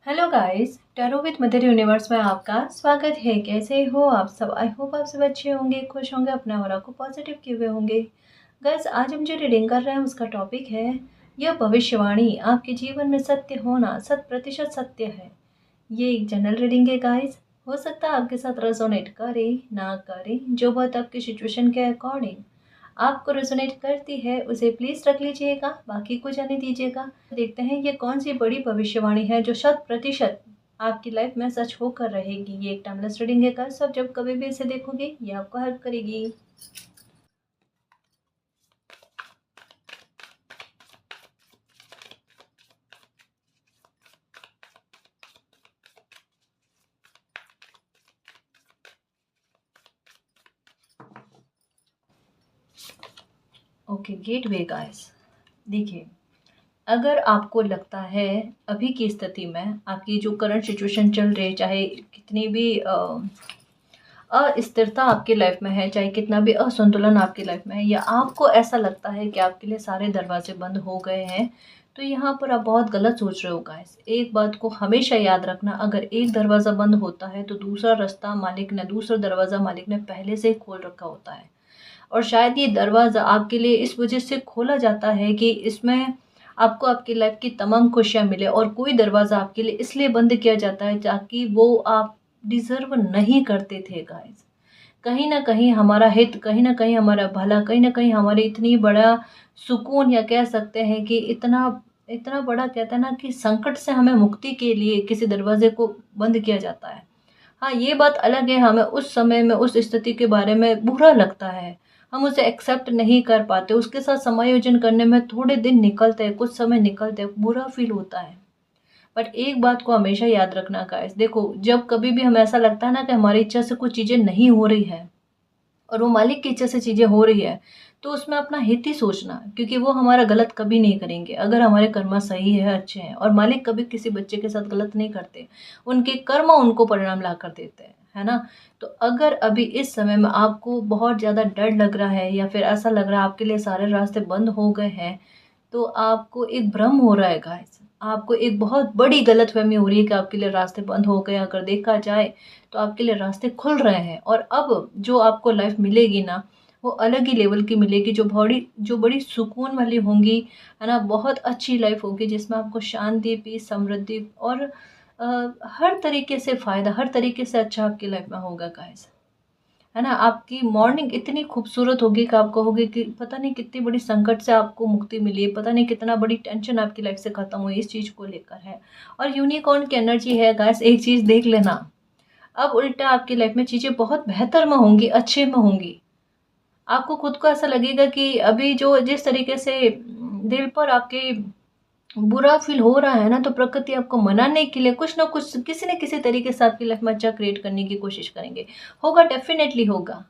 Hello guys, tarot with mother universe में आपका स्वागत है। कैसे हो आप सब? आई होप आप सब अच्छे होंगे, खुश होंगे, अपने ऑरा को पॉजिटिव किए हुए होंगे। गाइस, आज हम जो रीडिंग कर रहे हैं उसका टॉपिक है यह भविष्यवाणी आपके जीवन में सत्य होना 100% सत्य है। ये एक जनरल रीडिंग है गाइस। हो सकता है आपके साथ रेजोनेट करे ना करे, जो बात आपकी सिचुएशन के अकॉर्डिंग आपको रेजोनेट करती है उसे प्लीज रख लीजिएगा, बाकी को जाने दीजिएगा। देखते हैं ये कौन सी बड़ी भविष्यवाणी है जो 100% आपकी लाइफ में सच होकर रहेगी। ये एक टाइमलेस रीडिंग है गाइस, सब जब कभी भी इसे देखोगे ये आपको हेल्प करेगी। Okay, gateway guys. देखिए, अगर आपको लगता है अभी की स्थिति में आपकी जो करंट सिचुएशन चल रही है, चाहे कितनी भी अस्थिरता आपकी लाइफ में है, चाहे कितना भी असंतुलन आपकी लाइफ में है, या आपको ऐसा लगता है कि आपके लिए सारे दरवाजे बंद हो गए हैं, तो यहाँ पर आप बहुत गलत सोच रहे हो गाइस। एक बात को हमेशा याद रखना, अगर एक दरवाज़ा बंद होता है तो दूसरा रास्ता मालिक ने, दूसरा दरवाज़ा मालिक ने पहले से ही खोल रखा होता है। और शायद ये दरवाज़ा आपके लिए इस वजह से खोला जाता है कि इसमें आपको आपकी लाइफ की तमाम खुशियाँ मिले, और कोई दरवाज़ा आपके लिए इसलिए बंद किया जाता है ताकि वो आप डिज़र्व नहीं करते थे गाइस। कहीं न कहीं हमारा हित, कहीं न कहीं हमारा भला, कहीं न कहीं हमारी इतनी बड़ा सुकून, या कह सकते हैं कि इतना इतना बड़ा, कहते हैं ना कि संकट से हमें मुक्ति के लिए किसी दरवाज़े को बंद किया जाता है। हाँ, ये बात अलग है, हमें उस समय में उस स्थिति के बारे में बुरा लगता है। हम उसे एक्सेप्ट नहीं कर पाते, उसके साथ समायोजन करने में थोड़े दिन निकलते हैं, कुछ समय निकलते हैं, बुरा फ़ील होता है। बट एक बात को हमेशा याद रखना गाइस, देखो, जब कभी भी हमें ऐसा लगता है ना कि हमारी इच्छा से कुछ चीज़ें नहीं हो रही है और वो मालिक की इच्छा से चीज़ें हो रही है, तो उसमें अपना हित ही सोचना, क्योंकि वो हमारा गलत कभी नहीं करेंगे अगर हमारे कर्म सही है, अच्छे हैं। और मालिक कभी किसी बच्चे के साथ गलत नहीं करते, उनके कर्म उनको परिणाम ला कर देते हैं, है ना। तो अगर अभी इस समय में आपको बहुत ज़्यादा डर लग रहा है, या फिर ऐसा लग रहा है आपके लिए सारे रास्ते बंद हो गए हैं, तो आपको एक भ्रम हो रहा है गाइस। आपको एक बहुत बड़ी गलतफ़हमी हो रही है कि आपके लिए रास्ते बंद हो गए। अगर देखा जाए तो आपके लिए रास्ते खुल रहे हैं, और अब जो आपको लाइफ मिलेगी ना, वो अलग ही लेवल की मिलेगी, जो बड़ी सुकून वाली होंगी, है ना। बहुत अच्छी लाइफ होगी जिसमें आपको शांति, पीस, समृद्धि और हर तरीके से फ़ायदा, हर तरीके से अच्छा आपकी लाइफ में होगा गाइस, है ना। आपकी मॉर्निंग इतनी खूबसूरत होगी कि आप कहोगे कि पता नहीं कितनी बड़ी संकट से आपको मुक्ति मिली है, पता नहीं कितना बड़ी टेंशन आपकी लाइफ से खत्म हुई इस चीज़ को लेकर है। और यूनिकॉर्न की एनर्जी है गाइस, एक चीज़ देख लेना, अब उल्टा आपकी लाइफ में चीज़ें बहुत बेहतर में होंगी, अच्छे में होंगी। आपको खुद को ऐसा लगेगा कि अभी जो जिस तरीके से दिल पर आपके बुरा फ़ील हो रहा है ना, तो प्रकृति आपको मनाने के लिए कुछ ना कुछ, किसी न किसी तरीके से आपकी लाइफ में अच्छा क्रिएट करने की कोशिश करेंगे। होगा, डेफ़िनेटली होगा।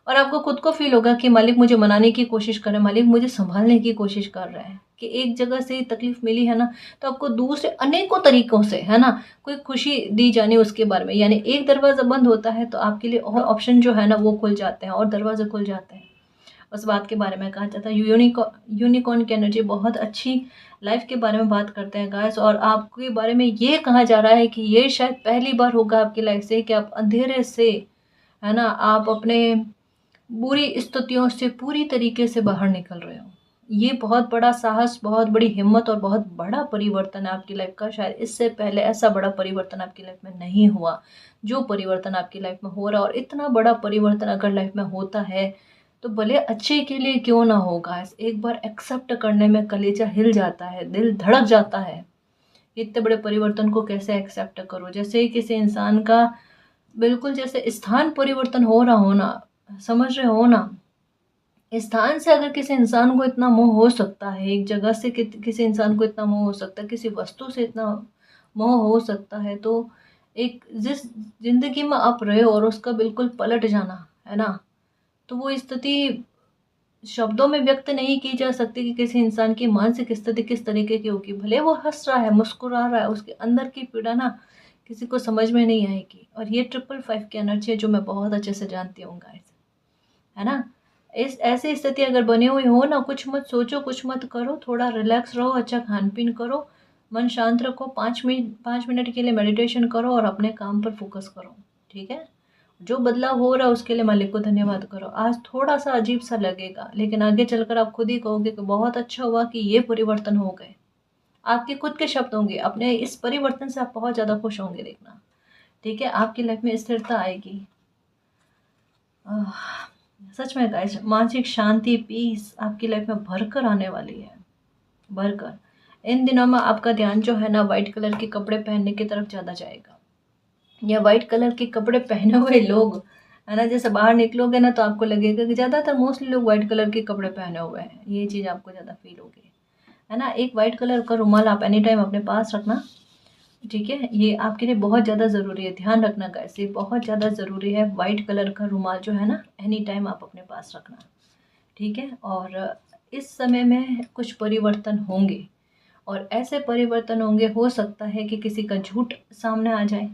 और आपको खुद को फ़ील होगा कि मालिक मुझे मनाने की कोशिश कर रहे हैं, मालिक मुझे सँभालने की कोशिश कर रहे हैं, कि एक जगह से तकलीफ़ मिली है ना, तो आपको दूसरे अनेकों तरीकों से, है ना, कोई खुशी दी जानी उसके बारे में। यानी एक दरवाज़ा बंद होता है तो आपके लिए और ऑप्शन जो है ना वो खुल जाते हैं, और दरवाज़े खुल जाते हैं। उस बात के बारे में कहा जाता है। यूनिकॉर्न की एनर्जी बहुत अच्छी लाइफ़ के बारे में बात करते हैं गाइस, और आपके बारे में ये कहा जा रहा है कि ये शायद पहली बार होगा आपकी लाइफ़ से कि आप अंधेरे से, है ना, आप अपने बुरी स्थितियों से पूरी तरीके से बाहर निकल रहे हो। ये बहुत बड़ा साहस, बहुत बड़ी हिम्मत और बहुत बड़ा परिवर्तन है आपकी लाइफ का। शायद इससे पहले ऐसा बड़ा परिवर्तन आपकी लाइफ में नहीं हुआ, जो परिवर्तन आपकी लाइफ में हो रहा है। और इतना बड़ा परिवर्तन अगर लाइफ में होता है, तो भले अच्छे के लिए क्यों ना हो गाइस, एक बार एक्सेप्ट करने में कलेजा हिल जाता है, दिल धड़क जाता है। इतने बड़े परिवर्तन को कैसे एक्सेप्ट करो? जैसे ही किसी इंसान का बिल्कुल जैसे स्थान परिवर्तन हो रहा हो ना, समझ रहे हो ना? स्थान से अगर किसी इंसान को इतना मोह हो सकता है, एक जगह से किसी इंसान को इतना मोह हो सकता है, किसी वस्तु से इतना मोह हो सकता है, तो एक जिस ज़िंदगी में आप रहे हो और उसका बिल्कुल पलट जाना, है ना? तो वो स्थिति शब्दों में व्यक्त नहीं की जा सकती कि किसी इंसान की मानसिक स्थिति किस तरीके की होगी। भले वो हँस रहा है, मुस्कुरा रहा है, उसके अंदर की पीड़ा ना किसी को समझ में नहीं आएगी। और ये 555 की एनर्जी है जो मैं बहुत अच्छे से जानती हूँ गाइस, है ना? इस ऐसी स्थिति अगर बनी हुई हो ना, कुछ मत सोचो, कुछ मत करो, थोड़ा रिलैक्स रहो, अच्छा खान-पीन करो, मन शांत रखो, 5 मिनट के लिए मेडिटेशन करो और अपने काम पर फोकस करो। ठीक है, जो बदलाव हो रहा है उसके लिए मालिक को धन्यवाद करो। आज थोड़ा सा अजीब सा लगेगा, लेकिन आगे चलकर आप खुद ही कहोगे कि बहुत अच्छा हुआ कि ये परिवर्तन हो गए। आपके खुद के शब्द होंगे, अपने इस परिवर्तन से आप बहुत ज़्यादा खुश होंगे, देखना। ठीक है, आपकी लाइफ में स्थिरता आएगी। सच में गाइस, मानसिक शांति, पीस आपकी लाइफ में भरकर आने वाली है, भरकर। इन दिनों में आपका ध्यान जो है ना वाइट कलर के कपड़े पहनने की तरफ ज़्यादा जाएगा, या वाइट कलर के कपड़े पहने हुए लोग, है ना, जैसे बाहर निकलोगे ना तो आपको लगेगा कि ज़्यादातर मोस्टली लोग वाइट कलर के कपड़े पहने हुए हैं। ये चीज़ आपको ज़्यादा फील होगी, है ना। एक वाइट कलर का रुमाल आप एनी टाइम अपने पास रखना। ठीक है, ये आपके लिए बहुत ज़्यादा ज़रूरी है, ध्यान रखना गाइस, ये बहुत ज़्यादा ज़रूरी है। वाइट कलर का रुमाल जो है ना एनी टाइम आप अपने पास रखना। ठीक है, और इस समय में कुछ परिवर्तन होंगे, और ऐसे परिवर्तन होंगे, हो सकता है कि किसी का झूठ सामने आ जाए,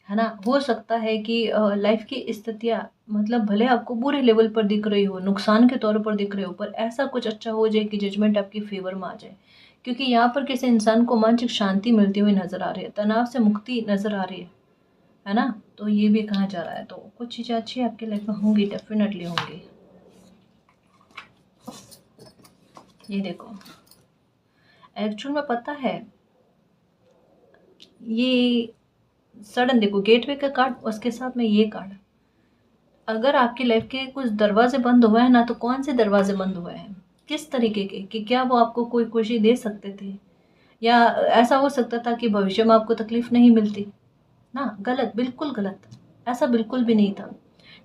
है ना। हो सकता है कि लाइफ की स्थितियाँ, मतलब भले आपको बुरे लेवल पर दिख रही हो, नुकसान के तौर पर दिख रहे हो, पर ऐसा कुछ अच्छा हो जाए कि जजमेंट आपकी फेवर में आ जाए। क्योंकि यहाँ पर किसी इंसान को मानसिक शांति मिलती हुई नज़र आ रही है, तनाव से मुक्ति नज़र आ रही है ना। तो ये भी कहा जा रहा है, तो कुछ चीज़ें अच्छी आपकी लाइफ में होंगी, डेफिनेटली होंगी। ये देखो, एक्चुअल में पता है, ये सडन देखो गेटवे का कार्ड, उसके साथ में ये कार्ड। अगर आपकी लाइफ के कुछ दरवाजे बंद हुए हैं ना, तो कौन से दरवाजे बंद हुए हैं, किस तरीके के, कि क्या वो आपको कोई खुशी दे सकते थे, या ऐसा हो सकता था कि भविष्य में आपको तकलीफ नहीं मिलती ना। गलत, बिल्कुल गलत, ऐसा बिल्कुल भी नहीं था।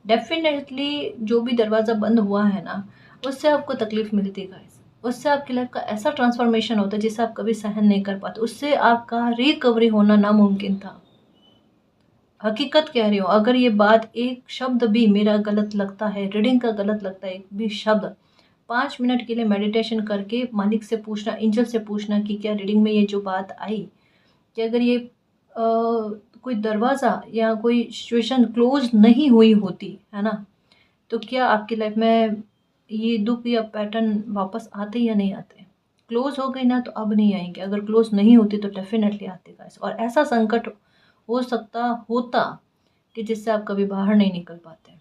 डेफिनेटली जो भी दरवाज़ा बंद हुआ है ना, उससे आपको तकलीफ मिलती है गाइस। उससे आपकी लाइफ का ऐसा ट्रांसफॉर्मेशन होता है जिसे आप कभी सहन नहीं कर पाते, उससे आपका रिकवरी होना नामुमकिन था। हकीकत कह रही हूँ, अगर ये बात एक शब्द भी मेरा गलत लगता है, रीडिंग का गलत लगता है, एक भी शब्द, 5 मिनट के लिए मेडिटेशन करके मालिक से पूछना, एंजल से पूछना कि क्या रीडिंग में ये जो बात आई, कि अगर ये कोई दरवाज़ा या कोई सिचुएशन क्लोज नहीं हुई होती, है ना, तो क्या आपकी लाइफ में ये दुख या पैटर्न वापस आते या नहीं आते। क्लोज हो गई ना तो अब नहीं आएंगे, अगर क्लोज नहीं होती तो डेफिनेटली आते गाइस। और ऐसा संकट हो सकता होता कि जिससे आप कभी बाहर नहीं निकल पाते।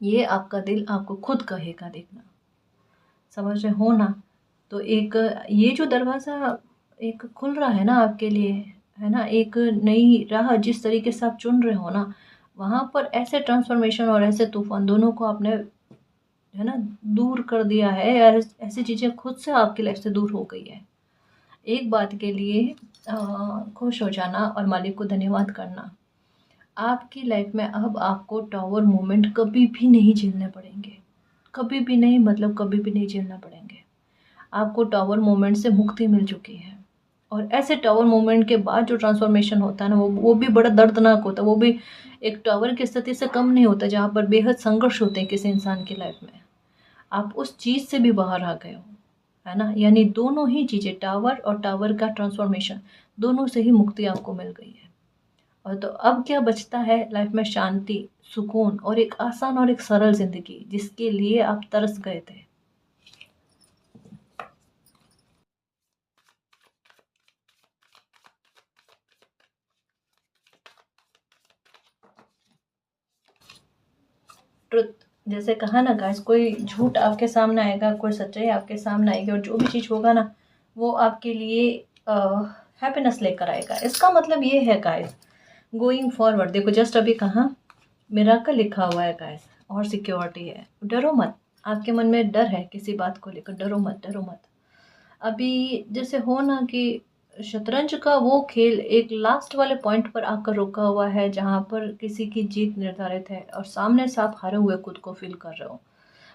ये आपका दिल आपको खुद कहेगा, देखना, समझ रहे हो ना। तो एक ये जो दरवाज़ा एक खुल रहा है ना आपके लिए, है ना, एक नई राह जिस तरीके से आप चुन रहे हो ना, वहाँ पर ऐसे ट्रांसफॉर्मेशन और ऐसे तूफान दोनों को आपने, है ना, दूर कर दिया है, या ऐसी चीज़ें खुद से आपकी लाइफ से दूर हो गई है। एक बात के लिए खुश हो जाना और मालिक को धन्यवाद करना। आपकी लाइफ में अब आपको टावर मोमेंट कभी भी नहीं झेलने पड़ेंगे, कभी भी नहीं, मतलब कभी भी नहीं झेलना पड़ेंगे। आपको टावर मोमेंट से मुक्ति मिल चुकी है, और ऐसे टावर मोमेंट के बाद जो ट्रांसफॉर्मेशन होता है ना, वो भी बड़ा दर्दनाक होता है। वो भी एक टावर की स्थिति से कम नहीं होता, जहाँ पर बेहद संघर्ष होते हैं किसी इंसान की लाइफ में। आप उस चीज़ से भी बाहर आ गए हो, है ना। यानी दोनों ही चीज़ें, टावर और टावर का ट्रांसफॉर्मेशन, दोनों से ही मुक्ति आपको मिल गई है। और तो अब क्या बचता है लाइफ में, शांति, सुकून और एक आसान और एक सरल ज़िंदगी जिसके लिए आप तरस गए थे। ट्रुथ, जैसे कहा ना गाइस, कोई झूठ आपके सामने आएगा, कोई सच्चाई आपके सामने आएगी, और जो भी चीज़ होगा ना वो आपके लिए हैप्पीनेस लेकर आएगा। इसका मतलब ये है गाइस, गोइंग फॉरवर्ड, देखो जस्ट अभी कहा मिराकल लिखा हुआ है गाइस, और सिक्योरिटी है। डरो मत, आपके मन में डर है किसी बात को लेकर, डरो मत, डरो मत। अभी जैसे हो ना कि शतरंज का वो खेल एक लास्ट वाले पॉइंट पर आकर रुका हुआ है, जहाँ पर किसी की जीत निर्धारित है और सामने से आप हारे हुए खुद को फील कर रहे हो।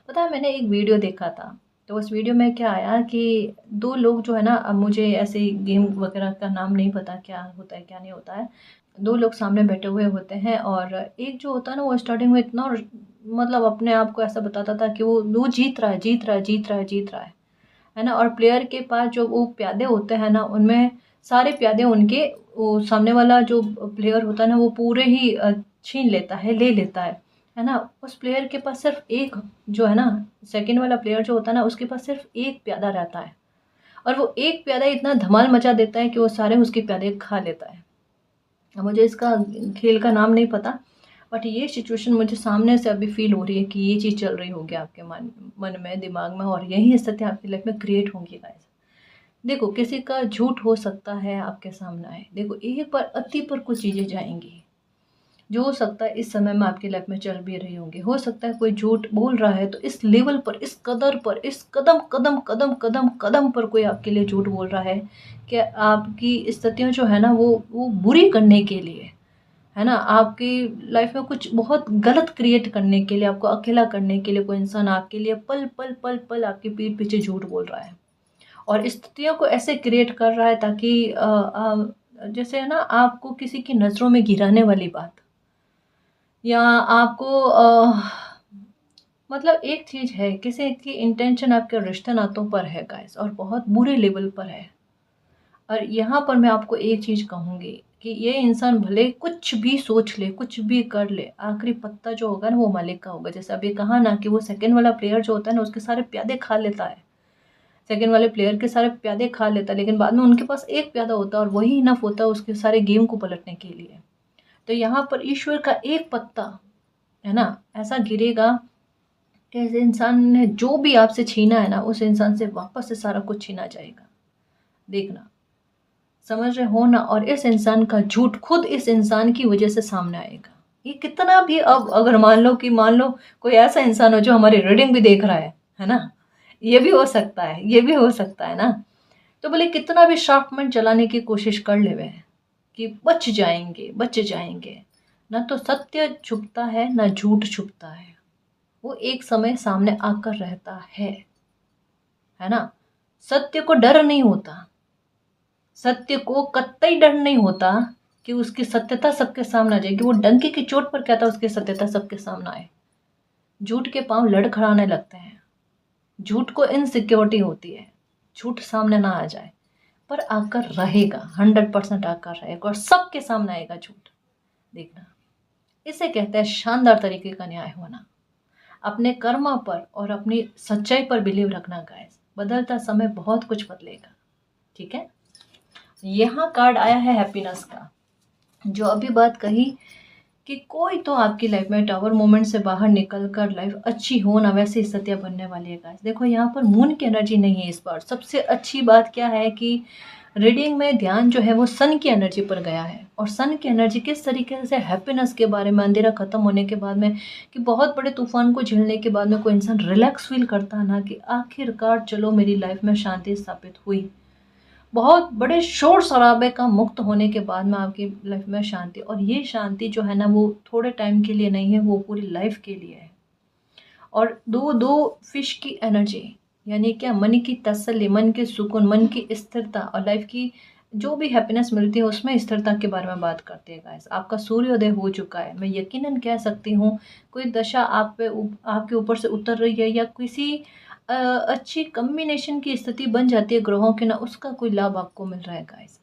पता है, मैंने एक वीडियो देखा था, तो उस वीडियो में क्या आया कि दो लोग जो है ना, अब मुझे ऐसे गेम वगैरह का नाम नहीं पता क्या होता है क्या नहीं होता है, दो लोग सामने बैठे हुए होते हैं, और एक जो होता है ना वो स्टार्टिंग में इतना, मतलब अपने आप को ऐसा बताता था कि वो जीत रहा है, जीत रहा है, जीत रहा है, जीत रहा है ना। और प्लेयर के पास जो वो प्यादे होते हैं ना, उनमें सारे प्यादे उनके, वो सामने वाला जो प्लेयर होता है ना वो पूरे ही छीन लेता है, ले लेता है ना। उस प्लेयर के पास सिर्फ एक, जो है ना सेकंड वाला प्लेयर जो होता है ना, उसके पास सिर्फ एक प्यादा रहता है, और वो एक प्यादा इतना धमाल मचा देता है कि वो सारे उसके प्यादे खा लेता है। अब मुझे इसका खेल का नाम नहीं पता, बट ये सिचुएशन मुझे सामने से अभी फील हो रही है कि ये चीज़ चल रही होगी आपके मन में, दिमाग में, और यही स्थिति आपकी लाइफ में क्रिएट होंगी गाइस। देखो, किसी का झूठ हो सकता है आपके सामने आए, देखो एक बार अति पर कुछ चीज़ें जाएंगी, जो हो सकता है इस समय में आपकी लाइफ में चल भी रही होंगी। हो सकता है कोई झूठ बोल रहा है तो इस लेवल पर, इस कदर पर, इस कदम कदम कदम कदम कदम पर कोई आपके लिए झूठ बोल रहा है कि आपकी स्थितियाँ जो है ना वो बुरी करने के लिए, है ना, आपकी लाइफ में कुछ बहुत गलत क्रिएट करने के लिए, आपको अकेला करने के लिए कोई इंसान आपके लिए पल पल पल पल आपकी पीठ पीछे झूठ बोल रहा है और स्थितियों को ऐसे क्रिएट कर रहा है ताकि जैसे है ना, आपको किसी की नज़रों में गिराने वाली बात, या आपको मतलब एक चीज़ है, किसी की इंटेंशन आपके रिश्ते नातों पर है गाइस, और बहुत बुरे लेवल पर है। और यहाँ पर मैं आपको एक चीज़ कहूँगी कि ये इंसान भले कुछ भी सोच ले, कुछ भी कर ले, आखिरी पत्ता जो होगा ना वो मालिक का होगा। जैसे अभी कहा ना कि वो सेकंड वाला प्लेयर जो होता है ना, उसके सारे प्यादे खा लेता है, सेकंड वाले प्लेयर के सारे प्यादे खा लेता है, लेकिन बाद में उनके पास एक प्यादा होता है और वही इनफ होता है उसके सारे गेम को पलटने के लिए। तो यहाँ पर ईश्वर का एक पत्ता, है ना, ऐसा गिरेगा कि इस इंसान ने जो भी आपसे छीना है ना, उस इंसान से वापस से सारा कुछ छीना जाएगा। देखना, समझ रहे हो ना। और इस इंसान का झूठ खुद इस इंसान की वजह से सामने आएगा। ये कितना भी, अब अगर मान लो कोई ऐसा इंसान हो जो हमारी रीडिंग भी देख रहा है ना, ये भी हो सकता है, ये भी हो सकता है ना। तो बोले कितना भी शार्प माइंड चलाने की कोशिश कर ले वे कि बच जाएंगे, बच जाएंगे, ना तो सत्य छुपता है ना झूठ छुपता है, वो एक समय सामने आकर रहता है ना। सत्य को डर नहीं होता, सत्य को कतई डर नहीं होता कि उसकी सत्यता सबके सामने आ जाए, कि वो डंके की चोट पर कहता उसकी सत्यता सबके सामने आए। झूठ के पांव लड़खड़ाने लगते हैं, झूठ को इनसिक्योरिटी होती है, झूठ सामने ना आ जाए, पर आकर रहेगा, 100% आकर रहेगा और सबके सामने आएगा झूठ। देखना, इसे कहते हैं शानदार तरीके का न्याय होना। अपने कर्मा पर और अपनी सच्चाई पर बिलीव रखना गाइस, बदलता समय बहुत कुछ बदलेगा। ठीक है, यहाँ कार्ड आया है हैप्पीनेस का, जो अभी बात कही कि कोई तो आपकी लाइफ में टावर मोमेंट से बाहर निकल कर लाइफ अच्छी हो ना, वैसी स्थितियाँ बनने वाली है गाइस। देखो, यहाँ पर मून की एनर्जी नहीं है इस बार। सबसे अच्छी बात क्या है कि रीडिंग में ध्यान जो है वो सन की एनर्जी पर गया है, और सन की एनर्जी किस तरीके से हैप्पीनेस के बारे में, अंधेरा खत्म होने के बाद में, कि बहुत बड़े तूफान को झेलने के बाद में कोई इंसान रिलैक्स फील करता है ना, कि आखिरकार चलो मेरी लाइफ में शांति स्थापित हुई। बहुत बड़े शोर शराबे का मुक्त होने के बाद में आपकी लाइफ में शांति, और ये शांति जो है ना वो थोड़े टाइम के लिए नहीं है, वो पूरी लाइफ के लिए है। और दो दो फिश की एनर्जी, यानी क्या, मन की तसल्ली, मन के सुकून, मन की स्थिरता, और लाइफ की जो भी हैप्पीनेस मिलती है उसमें स्थिरता के बारे में बात करते हैं गाइस। आपका सूर्योदय हो चुका है, मैं यकीनन कह सकती हूँ। कोई दशा आपके ऊपर से उतर रही है, या किसी अच्छी कम्बिनेशन की स्थिति बन जाती है ग्रहों की ना, उसका कोई लाभ आपको मिल रहा है गाइस।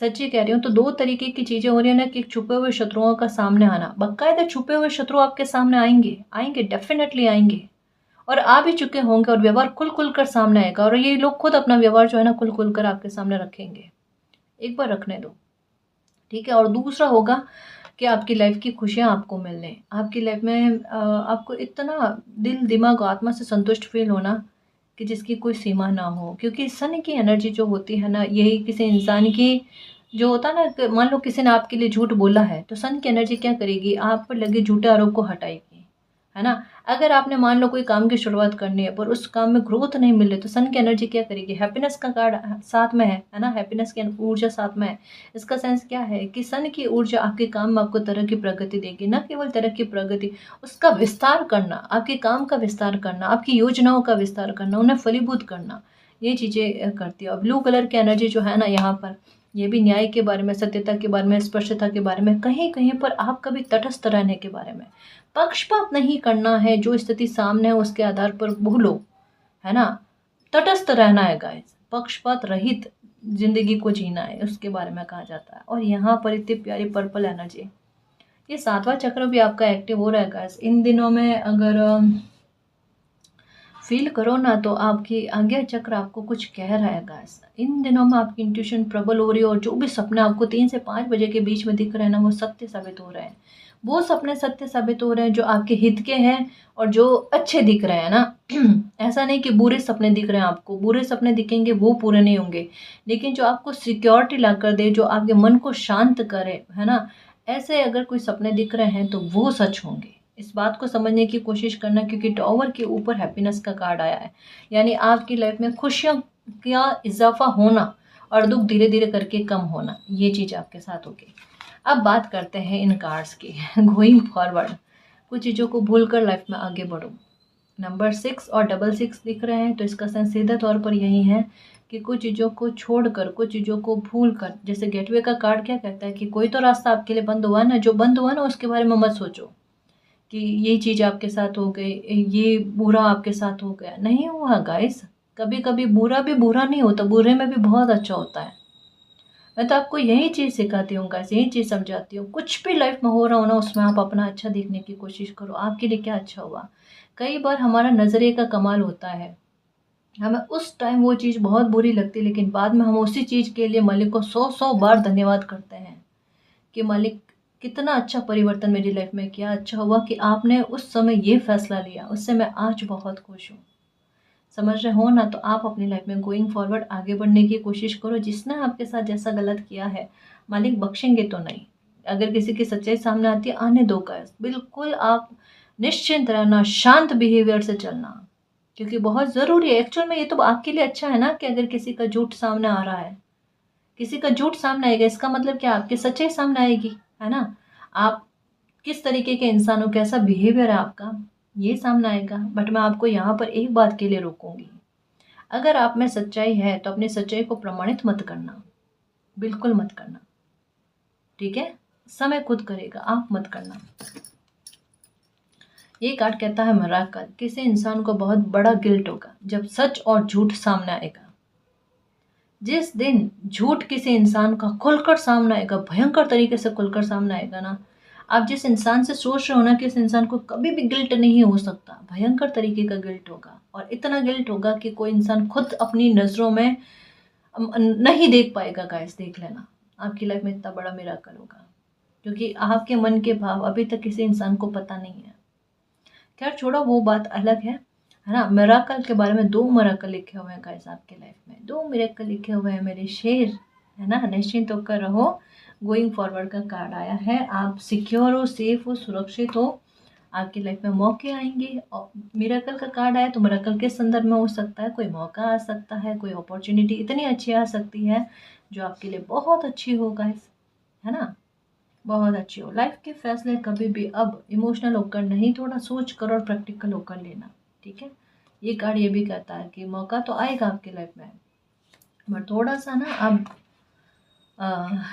सच्ची कह रही हूँ। तो दो तरीके की चीजें हो रही है ना, कि छुपे हुए शत्रुओं का सामने आना, बाकायदा छुपे हुए शत्रु आपके सामने आएंगे, आएंगे, डेफिनेटली आएंगे, और आ भी चुके होंगे, और व्यवहार खुल खुल कर सामने आएगा, और ये लोग खुद अपना व्यवहार जो है ना खुल खुल कर आपके सामने रखेंगे। एक बार रखने दो, ठीक है। और दूसरा होगा कि आपकी लाइफ की खुशियाँ आपको मिलने, आपकी लाइफ में आपको इतना दिल दिमाग और आत्मा से संतुष्ट फील होना कि जिसकी कोई सीमा ना हो। क्योंकि सन की एनर्जी जो होती है ना, यही किसी इंसान की जो होता है ना, कि मान लो किसी ने आपके लिए झूठ बोला है, तो सन की एनर्जी क्या करेगी, आप पर लगे झूठे आरोप को हटाएगी, है ना। अगर आपने मान लो कोई काम की शुरुआत करनी है पर उस काम में ग्रोथ नहीं मिल रही, तो सन की एनर्जी क्या करेगी, हैप्पीनेस का कार्ड साथ में है ना, हैप्पीनेस की ऊर्जा साथ में है। इसका सेंस क्या है कि सन की ऊर्जा आपके काम में आपको तरह की प्रगति देगी, न केवल तरह की प्रगति, उसका विस्तार करना, आपके काम का विस्तार करना, आपकी योजनाओं का विस्तार करना, उन्हें फलीभूत करना, ये चीज़ें करती है। और ब्लू कलर की एनर्जी जो है ना, यहाँ पर ये भी न्याय के बारे में, सत्यता के बारे में, स्पष्टता के बारे में, कहीं कहीं पर आपका भी तटस्थ रहने के बारे में। पक्षपात नहीं करना है, जो स्थिति सामने है उसके आधार पर भूलो, है ना, तटस्थ रहना है गाइस, पक्षपात रहित जिंदगी को जीना है, उसके बारे में कहा जाता है। और यहाँ पर इतनी प्यारी पर्पल एनर्जी, ये सातवां चक्र भी आपका एक्टिव हो रहा है गाइस इन दिनों में। अगर फील करो ना तो आपकी आज्ञा चक्र आपको कुछ कह रहा है गाइस। इन दिनों में आपकी इंट्यूशन प्रबल हो रही है और जो भी सपने आपको 3 से 5 बजे के बीच में दिख रहे हैं ना, वो सत्य साबित हो रहे हैं। वो सपने सत्य साबित हो रहे हैं जो आपके हित के हैं और जो अच्छे दिख रहे हैं ना। ऐसा नहीं कि बुरे सपने दिख रहे हैं आपको, बुरे सपने दिखेंगे वो पूरे नहीं होंगे, लेकिन जो आपको सिक्योरिटी ला कर दे, जो आपके मन को शांत करे, है ना, ऐसे अगर कोई सपने दिख रहे हैं तो वो सच होंगे। इस बात को समझने की कोशिश करना, क्योंकि टॉवर के ऊपर हैप्पीनेस का कार्ड आया है, यानी आपकी लाइफ में खुशियों का इजाफा होना और दुख धीरे धीरे करके कम होना, ये चीज़ आपके साथ होगी। अब बात करते हैं इन कार्ड्स की। गोइंग फॉरवर्ड, कुछ चीज़ों को भूल कर लाइफ में आगे बढ़ो। नंबर 6 और 66 दिख रहे हैं, तो इसका सेंस सीधे तौर पर यही है कि कुछ चीज़ों को छोड़कर, कुछ चीज़ों को भूल कर, जैसे गेटवे का कार्ड क्या कहता है कि कोई तो रास्ता आपके लिए बंद हुआ ना, जो बंद हुआ ना उसके बारे में मत सोचो कि ये चीज़ आपके साथ हो गई, ये बुरा आपके साथ हो गया। नहीं हुआ गाइस, कभी कभी बुरा भी बुरा नहीं होता, बुरे में भी बहुत अच्छा होता है। मैं तो आपको यही चीज़ सिखाती हूँ गाइस, यही चीज़ समझाती हूँ। कुछ भी लाइफ में हो रहा हो ना, उसमें आप अपना अच्छा देखने की कोशिश करो, आपके लिए क्या अच्छा हुआ। कई बार हमारा नज़रिए का कमाल होता है, हमें उस टाइम वो चीज़ बहुत बुरी लगती है, लेकिन बाद में हम उसी चीज़ के लिए मालिक को 100 बार धन्यवाद करते हैं कि मालिक कितना अच्छा परिवर्तन मेरी लाइफ में किया, अच्छा हुआ कि आपने उस समय ये फैसला लिया, उससे मैं आज बहुत खुश हूँ। समझ रहे हो ना, तो आप अपनी लाइफ में गोइंग फॉरवर्ड आगे बढ़ने की कोशिश करो। जिसने आपके साथ जैसा गलत किया है, मालिक बख्शेंगे तो नहीं। अगर किसी की सच्चाई सामने आती है, आने दो गाइस, बिल्कुल आप निश्चिंत रहना, शांत बिहेवियर से चलना, क्योंकि बहुत ज़रूरी है। एक्चुअल में ये तो आपके लिए अच्छा है ना कि अगर किसी का झूठ सामने आ रहा है, किसी का झूठ सामने आएगा, इसका मतलब क्या, आपकी सच्चाई सामने आएगी, है ना। आप किस तरीके के इंसान हो, कैसा बिहेवियर है आपका, ये सामने आएगा। बट मैं आपको यहाँ पर एक बात के लिए रोकूंगी, अगर आप में सच्चाई है तो अपनी सच्चाई को प्रमाणित मत करना, बिल्कुल मत करना, ठीक है। समय खुद करेगा, आप मत करना। ये कार्ड कहता है मिराकल, किसी इंसान को बहुत बड़ा गिल्ट होगा जब सच और झूठ सामने आएगा। जिस दिन झूठ किसी इंसान का खुलकर सामने आएगा, भयंकर तरीके से खुलकर सामने आएगा ना, आप जिस इंसान से सोच रहे हो ना कि इस इंसान को कभी भी गिल्ट नहीं हो सकता, भयंकर तरीके का गिल्ट होगा। और इतना गिल्ट होगा कि कोई इंसान खुद अपनी नज़रों में नहीं देख पाएगा। गाइस देख लेना, आपकी लाइफ में इतना बड़ा मिराकल होगा, क्योंकि आपके मन के भाव अभी तक किसी इंसान को पता नहीं है। खैर छोड़ो, वो बात अलग है ना। मिराकल के बारे में 2 मिराकल लिखे हुए हैं गाइस आपके लाइफ में, 2 मिराकल लिखे हुए हैं मेरे शेर, है ना। निश्चिंत होकर रहो, गोइंग फॉरवर्ड का कार्ड आया है, आप सिक्योर हो, सेफ हो, सुरक्षित हो, आपकी लाइफ में मौके आएंगे। और मिराकल का कार्ड आया तो मिराकल के संदर्भ में हो सकता है, कोई मौका आ सकता है, कोई अपॉर्चुनिटी इतनी अच्छी आ सकती है जो आपके लिए बहुत अच्छी हो गाइस, है ना, बहुत अच्छी हो। लाइफ के फैसले कभी भी अब इमोशनल होकर नहीं, थोड़ा सोच कर और प्रैक्टिकल होकर लेना, ठीक है। ये कार्ड ये भी कहता है कि मौका तो आएगा आपकी लाइफ में, बट थोड़ा सा ना अब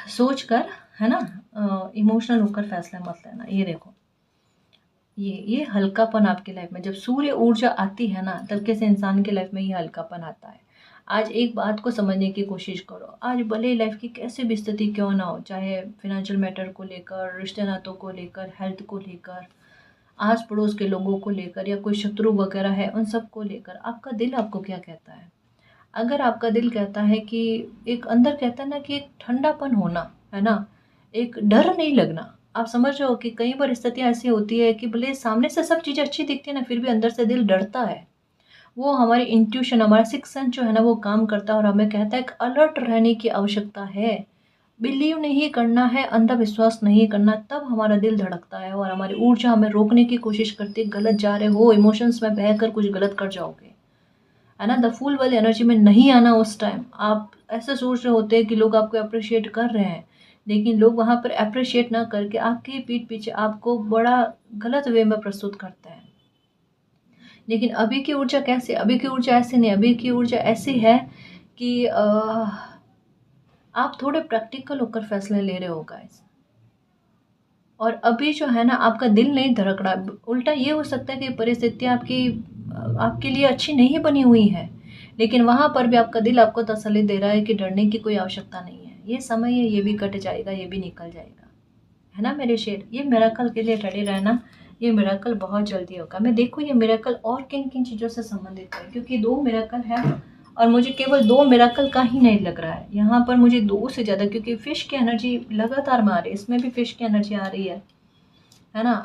सोच कर, है ना, इमोशनल होकर फैसला मत लेना। ये देखो, ये हल्कापन आपकी लाइफ में, जब सूर्य ऊर्जा आती है ना, तब किसी इंसान की लाइफ में ये हल्कापन आता है। आज एक बात को समझने की कोशिश करो, आज भले लाइफ की कैसी भी स्थिति क्यों ना हो, चाहे फिनेंशियल मैटर को लेकर, रिश्ते नातों को लेकर, हेल्थ को लेकर, आस पड़ोस के लोगों को लेकर, या कोई शत्रु वगैरह है, उन सब को लेकर आपका दिल आपको क्या कहता है। अगर आपका दिल कहता है कि, एक अंदर कहता है ना कि एक ठंडापन होना, है ना, एक डर नहीं लगना। आप समझ रहे हो कि कई बार स्थितियाँ ऐसी होती है कि भले सामने से सब चीज़ें अच्छी दिखती है ना, फिर भी अंदर से दिल डरता है। वो हमारी इंट्यूशन, हमारा सिक्स सेंस जो है ना, वो काम करता है और हमें कहता है कि अलर्ट रहने की आवश्यकता है, बिलीव नहीं करना है, अंधविश्वास नहीं करना। तब हमारा दिल धड़कता है और हमारी ऊर्जा हमें रोकने की कोशिश करती है, गलत जा रहे हो, इमोशंस में बहकर कुछ गलत कर जाओगे, है ना। द फूल वाली एनर्जी में नहीं आना। उस टाइम आप ऐसे सोच रहे होते हैं कि लोग आपको अप्रिशिएट कर रहे हैं, लेकिन लोग वहाँ पर अप्रिशिएट ना करके आपके पीठ पीछे आपको बड़ा गलत वे में प्रस्तुत करते हैं। लेकिन अभी की ऊर्जा कैसे, अभी की ऊर्जा ऐसी नहीं, अभी की ऊर्जा ऐसी है कि आप थोड़े प्रैक्टिकल होकर फैसले ले रहे हो गाइस। और अभी जो है ना, आपका दिल नहीं धड़क रहा। उल्टा ये हो सकता है कि परिस्थितियाँ आपके लिए अच्छी नहीं बनी हुई है, लेकिन वहाँ पर भी आपका दिल आपको तसल्ली दे रहा है कि डरने की कोई आवश्यकता नहीं है, ये समय है, ये भी कट जाएगा, ये भी निकल जाएगा, है ना मेरे शेर। ये मिरेकल के लिए रेडी रहना, ये मिरेकल बहुत जल्दी होगा। मैं देखूँ ये मिरेकल और किन किन चीज़ों से संबंधित है, क्योंकि 2 मिरेकल है और मुझे केवल 2 मिरेकल का ही नहीं लग रहा है, यहाँ पर मुझे 2 से ज़्यादा, क्योंकि फिश की एनर्जी लगातार में आ रही है, इसमें भी फिश की एनर्जी आ रही है ना।